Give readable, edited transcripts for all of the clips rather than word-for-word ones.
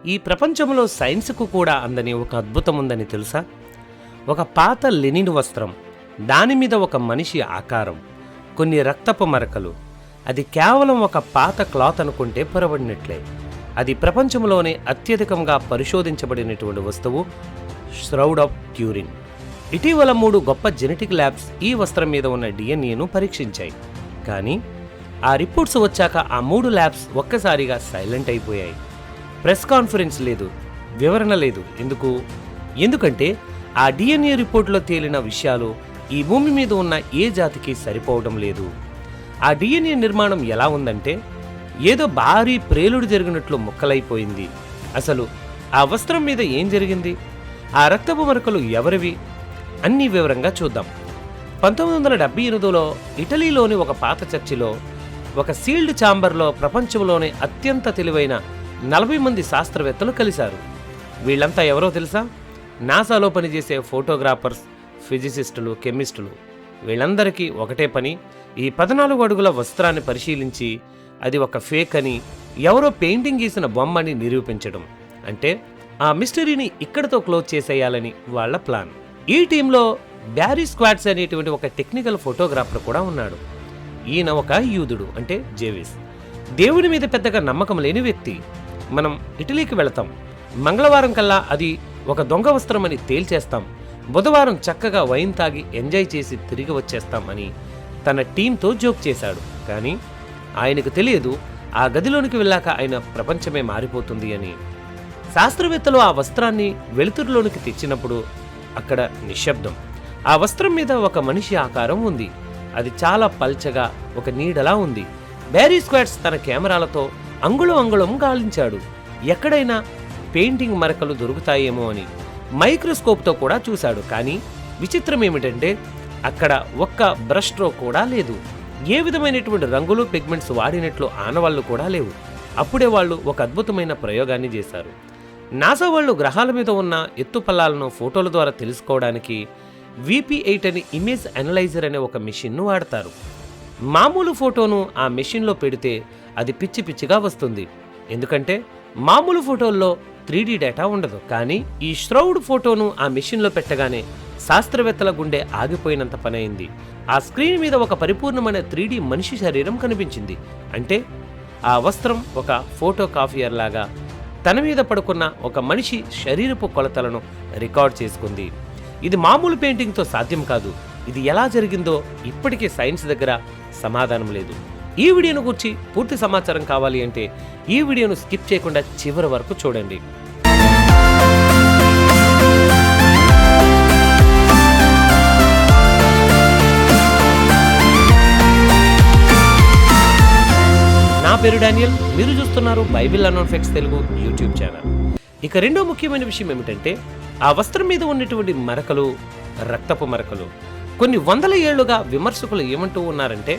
ఈ ప్రపంచంలో సైన్స్కు కూడా అందని ఒక అద్భుతం ఉందని తెలుసా? ఒక పాత లెనిన్ వస్త్రం, దానిమీద ఒక మనిషి ఆకారం, కొన్ని రక్తపు మరకలు. అది కేవలం ఒక పాత క్లాత్ అనుకుంటే పొరబడినట్లే. అది ప్రపంచంలోనే అత్యధికంగా పరిశోధించబడినటువంటి వస్తువు ష్రౌడ్ ఆఫ్ ట్యూరిన్. ఇటీవల 3 గొప్ప జెనెటిక్ ల్యాబ్స్ ఈ వస్త్రం మీద ఉన్న డిఎన్ఏను పరీక్షించాయి. కానీ ఆ రిపోర్ట్స్ వచ్చాక ఆ 3 ల్యాబ్స్ ఒక్కసారిగా సైలెంట్ అయిపోయాయి. ప్రెస్ కాన్ఫరెన్స్ లేదు, వివరణ లేదు. ఎందుకంటే ఆ డిఎన్ఏ రిపోర్ట్లో తేలిన విషయాలు ఈ భూమి మీద ఉన్న ఏ జాతికి సరిపోవడం లేదు. ఆ డిఎన్ఏ నిర్మాణం ఎలా ఉందంటే ఏదో భారీ ప్రేలుడు జరిగినట్లు ముక్కలైపోయింది. అసలు ఆ వస్త్రం మీద ఏం జరిగింది? ఆ రక్తపు మరకలు ఎవరివి? అన్ని వివరంగా చూద్దాం. 1978లో ఇటలీలోని ఒక పాత చర్చిలో ఒక సీల్డ్ ఛాంబర్లో ప్రపంచంలోనే అత్యంత తెలివైన 40 మంది శాస్త్రవేత్తలు కలిశారు. వీళ్ళంతా ఎవరో తెలుసా? నాసాలో పనిచేసే ఫోటోగ్రాఫర్స్, ఫిజిసిస్టులు, కెమిస్టులు. వీళ్ళందరికీ ఒకటే పని, ఈ 14 అడుగుల వస్త్రాన్ని పరిశీలించి అది ఒక ఫేక్ అని, ఎవరో పెయింటింగ్ గీసిన బొమ్మని నిరూపించడం. అంటే ఆ మిస్టరీని ఇక్కడతో క్లోజ్ చేసేయాలని వాళ్ళ ప్లాన్. ఈ టీంలో బ్యారీ స్క్వాడ్స్ అనేటువంటి ఒక టెక్నికల్ ఫోటోగ్రాఫర్ కూడా ఉన్నాడు. ఈయన ఒక యూదుడు, అంటే జేవిస్. దేవుని మీద పెద్దగా నమ్మకం లేని వ్యక్తి. మనం ఇటలీకి వెళతాం, మంగళవారం కల్లా అది ఒక దొంగ వస్త్రం అని తేల్చేస్తాం, బుధవారం చక్కగా వైన్ తాగి ఎంజాయ్ చేసి తిరిగి వచ్చేస్తాం అని తన టీంతో జోక్ చేశాడు. కానీ ఆయనకు తెలియదు, ఆ గదిలోనికి వెళ్ళాక ఆయన ప్రపంచమే మారిపోతుంది అని. శాస్త్రవేత్తలు ఆ వస్త్రాన్ని వెలుతురులోనికి తెచ్చినప్పుడు అక్కడ నిశ్శబ్దం. ఆ వస్త్రం మీద ఒక మనిషి ఆకారం ఉంది. అది చాలా పల్చగా ఒక నీడలా ఉంది. బ్యారీ స్క్వాడ్స్ తన కెమెరాలతో అంగుళం గాలించాడు, ఎక్కడైనా పెయింటింగ్ మరకలు దొరుకుతాయేమో అని. మైక్రోస్కోప్తో కూడా చూశాడు. కానీ విచిత్రం ఏమిటంటే అక్కడ ఒక్క బ్రష్ స్ట్రోక్ కూడా లేదు. ఏ విధమైనటువంటి రంగులు, పిగ్మెంట్స్ వాడినట్లు ఆనవాళ్లు కూడా లేవు. అప్పుడే వాళ్ళు ఒక అద్భుతమైన ప్రయోగాన్ని చేశారు. నాసా వాళ్ళు గ్రహాల మీద ఉన్న ఎత్తుపల్లాలను ఫోటోల ద్వారా తెలుసుకోవడానికి VP8 అని ఇమేజ్ అనలైజర్ అనే ఒక మెషిన్ను వాడతారు. మామూలు ఫోటోను ఆ మెషిన్లో పెడితే అది పిచ్చి పిచ్చిగా వస్తుంది. ఎందుకంటే మామూలు ఫోటోల్లో 3D డేటా ఉండదు. కానీ ఈ ష్రౌడ్ ఫోటోను ఆ మెషిన్లో పెట్టగానే శాస్త్రవేత్తల గుండె ఆగిపోయినంత పనైంది. ఆ స్క్రీన్ మీద ఒక పరిపూర్ణమైన 3D మనిషి శరీరం కనిపించింది. అంటే ఆ వస్త్రం ఒక ఫోటో కాపీయర్ లాగా తన మీద పడుకున్న ఒక మనిషి శరీరపు కొలతలను రికార్డ్ చేసుకుంది. ఇది మామూలు పెయింటింగ్తో సాధ్యం కాదు. ఇది ఎలా జరిగిందో ఇప్పటికీ సైన్స్ దగ్గర సమాధానం లేదు. ఈ వీడియోను గురించి పూర్తి సమాచారం కావాలి అంటే ఈ వీడియోను స్కిప్ చేయకుండా చివరి వరకు చూడండి. నా పేరు డానియల్, మీరు చూస్తున్నారు Bible unknown facts Telugu YouTube channel. ఇక రెండో ముఖ్యమైన విషయం ఏమిటంటే ఆ వస్త్రం మీద ఉన్నటువంటి మరకలు, రక్తపు మరకలు. కొన్ని వందల ఏళ్లుగా విమర్శకులు ఏమంటూ ఉన్నారంటే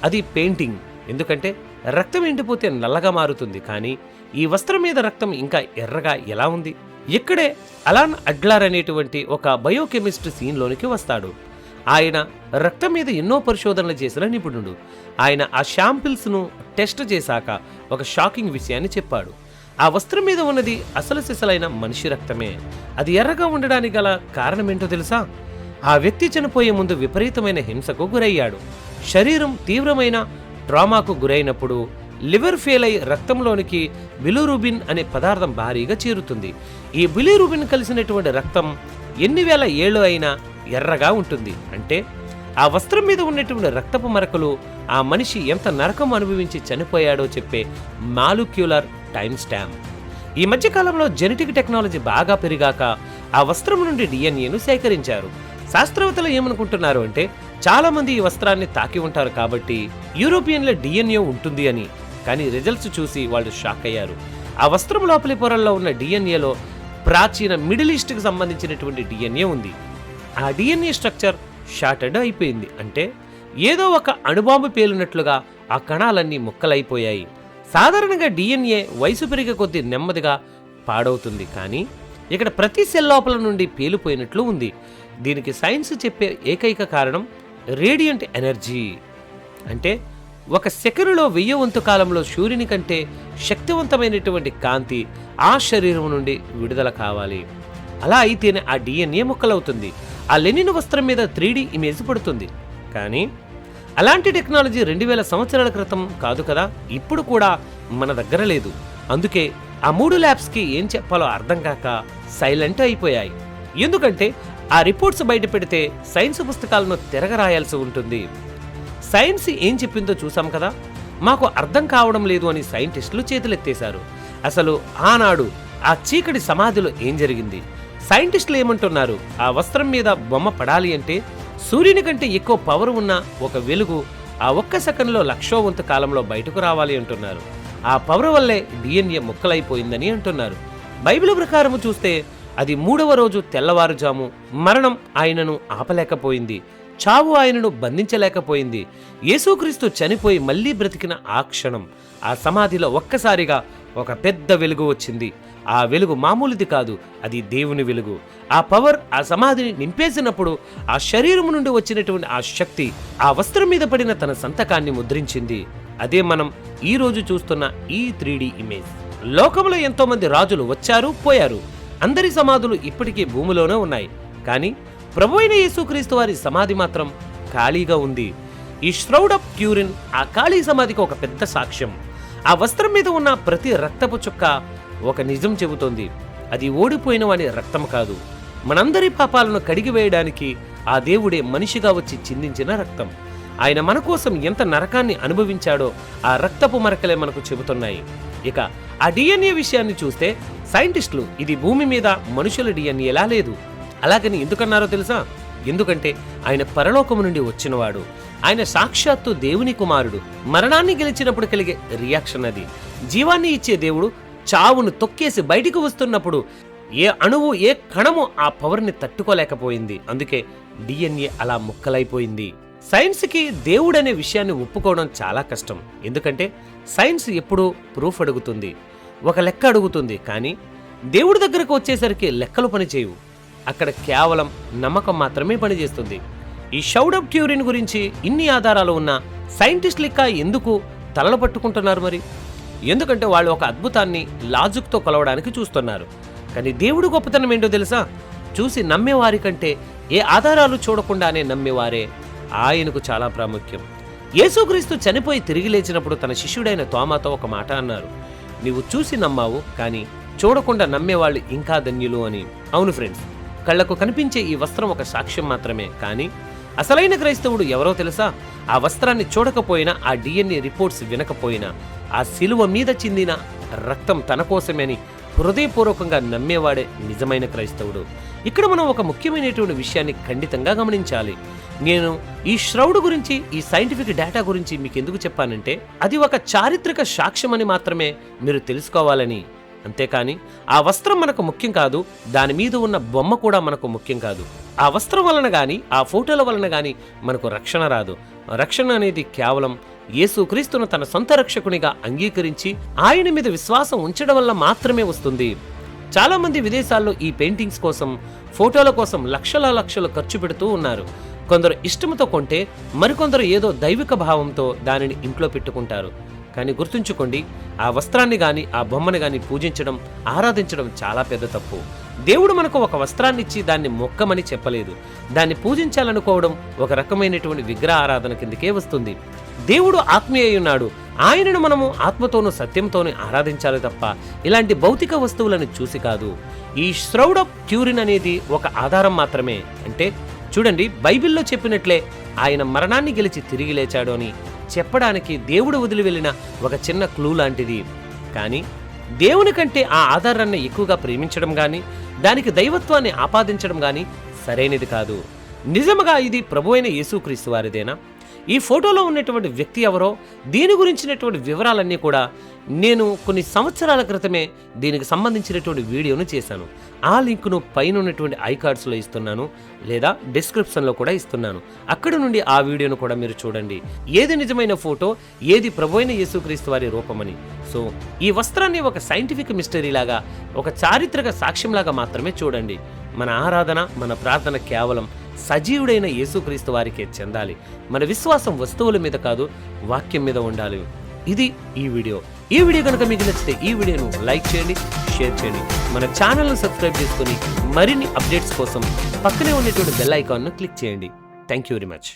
అది పెయింటింగ్, ఎందుకంటే రక్తం ఎండిపోతే నల్లగా మారుతుంది. కానీ ఈ వస్త్రం మీద రక్తం ఇంకా ఎర్రగా ఎలా ఉంది? ఇక్కడే అలాన్ అడ్లర్ అనేటువంటి ఒక బయోకెమిస్ట్ సీన్లోనికి వస్తాడు. ఆయన రక్తం మీద ఎన్నో పరిశోధనలు చేసిన నిపుణుడు. ఆయన ఆ శాంపిల్స్ను టెస్ట్ చేశాక ఒక షాకింగ్ విషయాన్ని చెప్పాడు. ఆ వస్త్రం మీద ఉన్నది అసలు సిసలైన మనిషి రక్తమే. అది ఎర్రగా ఉండడానికి గల కారణమేంటో తెలుసా? ఆ వ్యక్తి చనిపోయే ముందు విపరీతమైన హింసకు గురయ్యాడు. శరీరం తీవ్రమైన ట్రామాకు గురైనప్పుడు లివర్ ఫెయిల్ అయి రక్తంలోనికి బిలిరూబిన్ అనే పదార్థం భారీగా చేరుతుంది. ఈ బిలిరూబిన్ కలిసినటువంటి రక్తం ఎన్ని వేల ఏళ్ళు అయినా ఎర్రగా ఉంటుంది. అంటే ఆ వస్త్రం మీద ఉన్నటువంటి రక్తపు మరకలు ఆ మనిషి ఎంత నరకం అనుభవించి చనిపోయాడో చెప్పే మాలిక్యులర్ టైమ్ స్టాంప్. ఈ మధ్యకాలంలో జెనెటిక్ టెక్నాలజీ బాగా పెరిగాక ఆ వస్త్రం నుండి డిఎన్ఏను సేకరించారు. శాస్త్రవేత్తలు ఏమనుకుంటున్నారు అంటే చాలా మంది ఈ వస్త్రాన్ని తాకి ఉంటారు కాబట్టి యూరోపియన్ల డిఎన్ఏ ఉంటుంది అని. కానీ రిజల్ట్స్ చూసి వాళ్ళు షాక్ అయ్యారు. ఆ వస్త్రం లోపలి పొరల్లో ఉన్న డిఎన్ఏలో ప్రాచీన మిడిల్ ఈస్ట్కి సంబంధించినటువంటి డిఎన్ఏ ఉంది. ఆ డిఎన్ఏ స్ట్రక్చర్ షార్టెడ్ అయిపోయింది. అంటే ఏదో ఒక అణుబాంబు పేలినట్లుగా ఆ కణాలన్నీ ముక్కలైపోయాయి. సాధారణంగా డిఎన్ఏ వయసు పెరిగే కొద్దీ నెమ్మదిగా పాడవుతుంది. కానీ ఇక్కడ ప్రతి సెల్ లోపల నుండి పేలిపోయినట్లు ఉంది. దీనికి సైన్స్ చెప్పే ఏకైక కారణం రేడియంట్ ఎనర్జీ. అంటే ఒక సెకనులో 1000 వంతు కాలంలో సూర్యుని కంటే శక్తివంతమైనటువంటి కాంతి ఆ శరీరం నుండి విడుదల కావాలి. అలా అయితేనే ఆ డిఎన్ఏ ముక్కలవుతుంది. ఆ లెనిన్ వస్త్రం మీద 3D ఇమేజ్ పడుతుంది. కానీ అలాంటి టెక్నాలజీ 2000 సంవత్సరాల క్రితం కాదు కదా, ఇప్పుడు కూడా మన దగ్గర లేదు. అందుకే ఆ 3 ల్యాబ్స్కి ఏం చెప్పాలో అర్థం కాక సైలెంట్ అయిపోయాయి. ఎందుకంటే ఆ రిపోర్ట్స్ బయట పెడితే సైన్స్ పుస్తకాలను తిరగరాయాల్సి ఉంటుంది. సైన్స్ ఏం చెప్పిందో చూసాం కదా, మాకు అర్థం కావడం లేదు అని సైంటిస్టులు చేతులెత్తేశారు. అసలు ఆనాడు ఆ చీకటి సమాధిలో ఏం జరిగింది? సైంటిస్టులు ఏమంటున్నారు? ఆ వస్త్రం మీద బొమ్మ పడాలి అంటే సూర్యుని కంటే ఎక్కువ పవర్ ఉన్న ఒక వెలుగు ఆ ఒక్క సెకండ్లో 1,00,000 వంతు కాలంలో బయటకు రావాలి అంటున్నారు. ఆ పవర్ వల్లే డిఎన్ఏ ముక్కలైపోయిందని అంటున్నారు. బైబిల్ ప్రకారం చూస్తే అది 3వ రోజు తెల్లవారుజాము మరణం ఆయనను ఆపలేకపోయింది. చావు ఆయనను బంధించలేకపోయింది. యేసుక్రీస్తు చనిపోయి మళ్లీ బ్రతికిన ఆ క్షణం ఆ సమాధిలో ఒక్కసారిగా ఒక పెద్ద వెలుగు వచ్చింది. ఆ వెలుగు మామూలుది కాదు, అది దేవుని వెలుగు. ఆ పవర్ ఆ సమాధిని నింపేసినప్పుడు ఆ శరీరం నుండి వచ్చినటువంటి ఆ శక్తి ఆ వస్త్రం మీద పడిన తన సంతకాన్ని ముద్రించింది. అదే మనం ఈ రోజు చూస్తున్న ఈ 3D ఇమేజ్. లోకంలో ఎంతో మంది రాజులు వచ్చారు, పోయారు. అందరి సమాధులు ఇప్పటికీ భూమిలోనే ఉన్నాయి. కానీ ప్రభువైన యేసుక్రీస్తు వారి సమాధి మాత్రం ఖాళీగా ఉంది. ఈ ష్రౌడ్ ఆఫ్ ట్యూరిన్ ఆ ఖాళీ సమాధికి ఒక పెద్ద సాక్ష్యం. ఆ వస్త్రం మీద ఉన్న ప్రతి రక్తపు చుక్క ఒక నిజం చెబుతోంది. అది ఓడిపోయిన వాడి రక్తం కాదు, మనందరి పాపాలను కడిగివేయడానికి ఆ దేవుడే మనిషిగా వచ్చి చిందించిన రక్తం. ఆయన మన కోసం ఎంత నరకాన్ని అనుభవించాడో ఆ రక్తపు మరకలే మనకు చెబుతున్నాయి. ఇక ఆ డిఎన్ఏ విషయాన్ని చూస్తే సైంటిస్టులు ఇది భూమి మీద మనుషుల డిఎన్ఏలా లేదు. అలాగని ఎందుకన్నారో తెలుసా? ఎందుకంటే ఆయన పరలోకము నుండి వచ్చినవాడు. ఆయన సాక్షాత్తు దేవుని కుమారుడు. మరణాన్ని గెలిచినప్పుడు కలిగే రియాక్షన్ అది. జీవాన్ని ఇచ్చే దేవుడు చావును తొక్కేసి బయటికి వస్తున్నప్పుడు ఏ అణువు ఏ కణము ఆ పవర్ని తట్టుకోలేకపోయింది. అందుకే డిఎన్ఏ అలా ముక్కలైపోయింది. సైన్స్కి దేవుడనే విషయాన్ని ఒప్పుకోవడం చాలా కష్టం. ఎందుకంటే సైన్స్ ఎప్పుడూ ప్రూఫ్ అడుగుతుంది, ఒక లెక్క అడుగుతుంది. కానీ దేవుడి దగ్గరకు వచ్చేసరికి లెక్కలు పనిచేయవు. అక్కడ కేవలం నమ్మకం మాత్రమే పనిచేస్తుంది. ఈ షౌడ్ ఆఫ్ ట్యూరిన్ గురించి ఇన్ని ఆధారాలు ఉన్న సైంటిస్టులు ఇంకా ఎందుకు తలలు పట్టుకుంటున్నారు మరి? ఎందుకంటే వాళ్ళు ఒక అద్భుతాన్ని లాజిక్తో కొలవడానికి చూస్తున్నారు. కానీ దేవుడు గొప్పతనం ఏంటో తెలుసా? చూసి నమ్మేవారి కంటే ఏ ఆధారాలు చూడకుండానే నమ్మేవారే ఆయనకు చాలా ప్రాముఖ్యం. యేసుక్రీస్తు చనిపోయి తిరిగి లేచినప్పుడు తన శిష్యుడైన తోమాతో ఒక మాట అన్నారు, నీవు చూసి నమ్మావు, కానీ చూడకుండా నమ్మేవాళ్ళు ఇంకా ధన్యులు అని. అవును ఫ్రెండ్స్, కళ్లకు కనిపించే ఈ వస్త్రం ఒక సాక్ష్యం మాత్రమే. కానీ అసలైన క్రైస్తవుడు ఎవరో తెలుసా? ఆ వస్త్రాన్ని చూడకపోయినా, ఆ డిఎన్ఏ రిపోర్ట్స్ వినకపోయినా, ఆ శిలువ మీద చిందిన రక్తం తన కోసమని హృదయపూర్వకంగా నమ్మేవాడే నిజమైన క్రైస్తవుడు. ఇక్కడ మనం ఒక ముఖ్యమైనటువంటి విషయాన్ని ఖండితంగా గమనించాలి. నేను ఈ ష్రౌడ్ గురించి, ఈ సైంటిఫిక్ డేటా గురించి మీకు ఎందుకు చెప్పానంటే, అది ఒక చారిత్రక సాక్ష్యమని మాత్రమే మీరు తెలుసుకోవాలని. అంతేకాని ఆ వస్త్రం మనకు ముఖ్యం కాదు, దాని మీద ఉన్న బొమ్మ కూడా మనకు ముఖ్యం కాదు. ఆ వస్త్రం వలన గాని, ఆ ఫోటోల వలన గాని మనకు రక్షణ రాదు. రక్షణ అనేది కేవలం యేసుక్రీస్తును తన సొంత రక్షకునిగా అంగీకరించి ఆయన మీద విశ్వాసం ఉంచడం వల్ల మాత్రమే వస్తుంది. చాలా మంది విదేశాల్లో ఈ పెయింటింగ్స్ కోసం, ఫోటోల కోసం లక్షలు ఖర్చు పెడుతూ ఉన్నారు. కొందరు ఇష్టంతో కొంటే, మరికొందరు ఏదో దైవిక భావంతో దానిని ఇంట్లో పెట్టుకుంటారు. కానీ గుర్తుంచుకోండి, ఆ వస్త్రాన్ని గాని, ఆ బొమ్మని గాని పూజించడం, ఆరాధించడం చాలా పెద్ద తప్పు. దేవుడు మనకు ఒక వస్త్రాన్ని ఇచ్చి దాన్ని మొక్కమని చెప్పలేదు. దాన్ని పూజించాలనుకోవడం ఒక రకమైనటువంటి విగ్రహ ఆరాధన కిందకే వస్తుంది. దేవుడు ఆత్మీయ ఉన్నాడు. ఆయనను మనము ఆత్మతోనూ సత్యంతోనూ ఆరాధించాలి తప్ప ఇలాంటి భౌతిక వస్తువులను చూసి కాదు. ఈ ష్రౌడ్ ఆఫ్ ట్యూరిన్ అనేది ఒక ఆధారం మాత్రమే. అంటే చూడండి, బైబిల్లో చెప్పినట్లే ఆయన మరణాన్ని గెలిచి తిరిగి లేచాడు అని చెప్పడానికి దేవుడు వదిలి వెళ్ళిన ఒక చిన్న క్లూ లాంటిది. కానీ దేవుని కంటే ఆ ఆధారాన్ని ఎక్కువగా ప్రేమించడం కానీ, దానికి దైవత్వాన్ని ఆపాదించడం కానీ సరైనది కాదు. నిజముగా ఇది ప్రభువైన యేసుక్రీస్తు వారిదేనా? ఈ ఫోటోలో ఉన్నటువంటి వ్యక్తి ఎవరో, దీని గురించినటువంటి వివరాలన్నీ కూడా నేను కొన్ని సంవత్సరాల క్రితమే దీనికి సంబంధించినటువంటి వీడియోను చేశాను. ఆ లింక్ను పైన ఉన్నటువంటి ఐకార్డ్స్లో ఇస్తున్నాను, లేదా డిస్క్రిప్షన్లో కూడా ఇస్తున్నాను. అక్కడ నుండి ఆ వీడియోను కూడా మీరు చూడండి. ఏది నిజమైన ఫోటో, ఏది ప్రభువైన యేసుక్రీస్తు వారి రూపమని. సో ఈ వస్త్రాన్ని ఒక సైంటిఫిక్ మిస్టరీ లాగా, ఒక చారిత్రక సాక్ష్యంలాగా మాత్రమే చూడండి. మన ఆరాధన, మన ప్రార్థన కేవలం సజీవుడైన యేసుక్రీస్తు వారికే చెందాలి. మన విశ్వాసం వస్తువుల మీద కాదు, వాక్యం మీద ఉండాలి. ఇది ఈ వీడియో కనుక మీకు నచ్చితే ఈ వీడియోను లైక్ చేయండి, షేర్ చేయండి. మన ఛానల్ను సబ్స్క్రైబ్ చేసుకుని మరిన్ని అప్డేట్స్ కోసం పక్కనే ఉన్నటువంటి బెల్ ఐకాన్ను క్లిక్ చేయండి. Thank you very much.